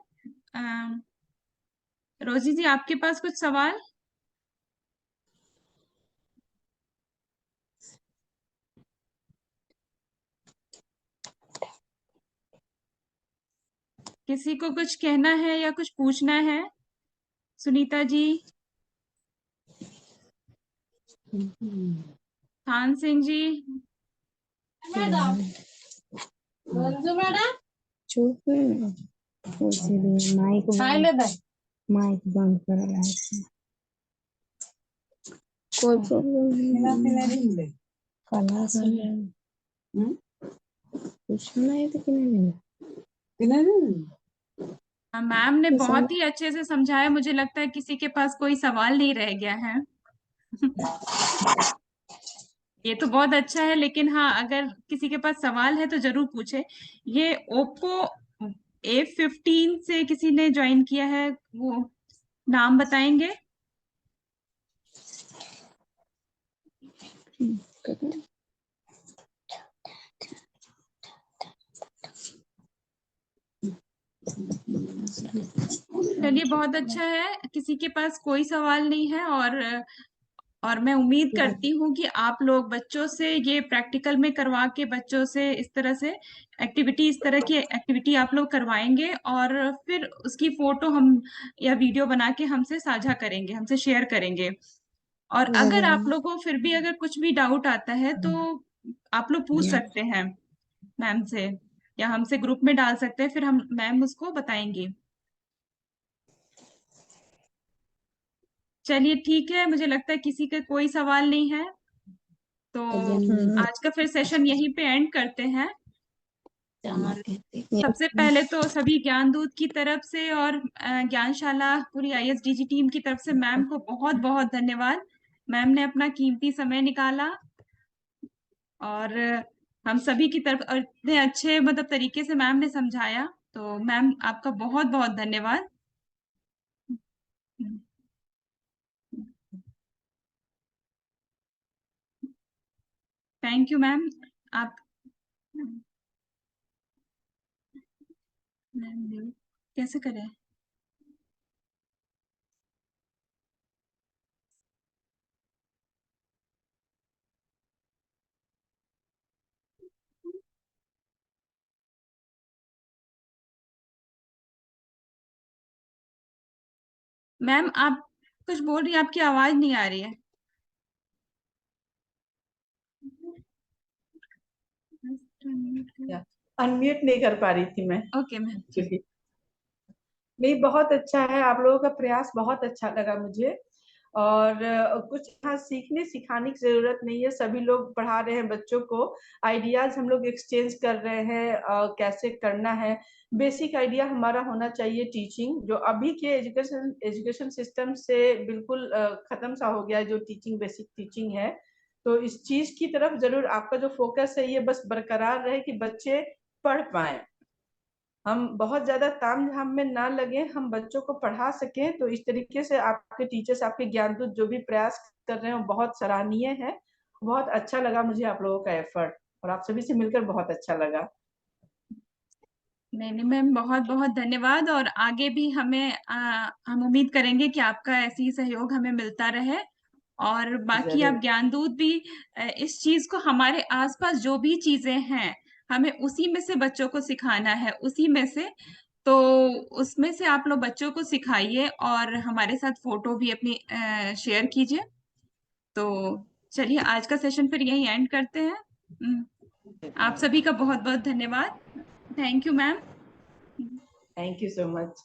रोजी जी, आपके पास कुछ सवाल? किसी को कुछ कहना है या कुछ पूछना है? सुनीता जी, थान सिंह जी, चुप माइक बंद कर रहा है। कोई प्रॉब्लम कला से पूछना है तो मैम ने बहुत ही अच्छे से समझाया। मुझे लगता है किसी के पास कोई सवाल नहीं रह गया है। ये तो बहुत अच्छा है, लेकिन हाँ, अगर किसी के पास सवाल है तो जरूर पूछे। ये ओप्पो A15 से किसी ने ज्वाइन किया है, वो नाम बताएंगे? चलिए, बहुत अच्छा है, किसी के पास कोई सवाल नहीं है। और मैं उम्मीद करती हूँ कि आप लोग बच्चों से ये प्रैक्टिकल में करवा के बच्चों से इस तरह से एक्टिविटी, इस तरह की एक्टिविटी आप लोग करवाएंगे, और फिर उसकी फोटो हम या वीडियो बना के हमसे साझा करेंगे, हमसे शेयर करेंगे। और अगर आप लोगों को फिर भी अगर कुछ भी डाउट आता है तो आप लोग पूछ सकते हैं मैम से, या हमसे ग्रुप में डाल सकते हैं, फिर हम मैम उसको बताएंगी। चलिए ठीक है, मुझे लगता है किसी का कोई सवाल नहीं है, तो आज का फिर सेशन यहीं पे एंड करते हैं। सबसे पहले तो सभी ज्ञान दूत की तरफ से और ज्ञानशाला पूरी ISDG टीम की तरफ से मैम को बहुत बहुत धन्यवाद। मैम ने अपना कीमती समय निकाला और हम सभी की तरफ, और इतने अच्छे मतलब तरीके से मैम ने समझाया, तो मैम आपका बहुत बहुत धन्यवाद। Thank you ma'am. आप कैसे करें? मैम आप कुछ बोल रही हैं, आपकी आवाज नहीं आ रही है। अनम्यूट नहीं कर पा रही थी मैं। Okay ma'am. नहीं, बहुत अच्छा है, आप लोगों का प्रयास बहुत अच्छा लगा मुझे। और कुछ यहाँ सीखने सिखाने की जरूरत नहीं है, सभी लोग पढ़ा रहे हैं बच्चों को, आइडियाज हम लोग एक्सचेंज कर रहे हैं, कैसे करना है। बेसिक आइडिया हमारा होना चाहिए टीचिंग, जो अभी के एजुकेशन सिस्टम से बिल्कुल खत्म सा हो गया है, जो टीचिंग बेसिक टीचिंग है। तो इस चीज की तरफ जरूर आपका जो फोकस है ये बस बरकरार रहे कि बच्चे पढ़ पाए, हम बहुत ज्यादा तामझाम में ना लगे, हम बच्चों को पढ़ा सकें। तो इस तरीके से आपके टीचर्स, आपके ज्ञानदूत जो भी प्रयास कर रहे हैं वो बहुत सराहनीय है। बहुत अच्छा लगा मुझे आप लोगों का एफर्ट, और आप सभी से मिलकर बहुत अच्छा लगा। नहीं नहीं मैम, बहुत बहुत धन्यवाद। और आगे भी हम उम्मीद करेंगे कि आपका ऐसी ही सहयोग हमें मिलता रहे। और बाकी आप जरूर ज्ञानदूत भी इस चीज को, हमारे आसपास जो भी चीजें हैं हमें उसी में से बच्चों को सिखाना है, उसी में से। तो उसमें से आप लोग बच्चों को सिखाइए और हमारे साथ फोटो भी अपनी शेयर कीजिए। तो चलिए, आज का सेशन फिर यही एंड करते हैं। आप सभी का बहुत बहुत धन्यवाद। Thank you ma'am. Thank you so much.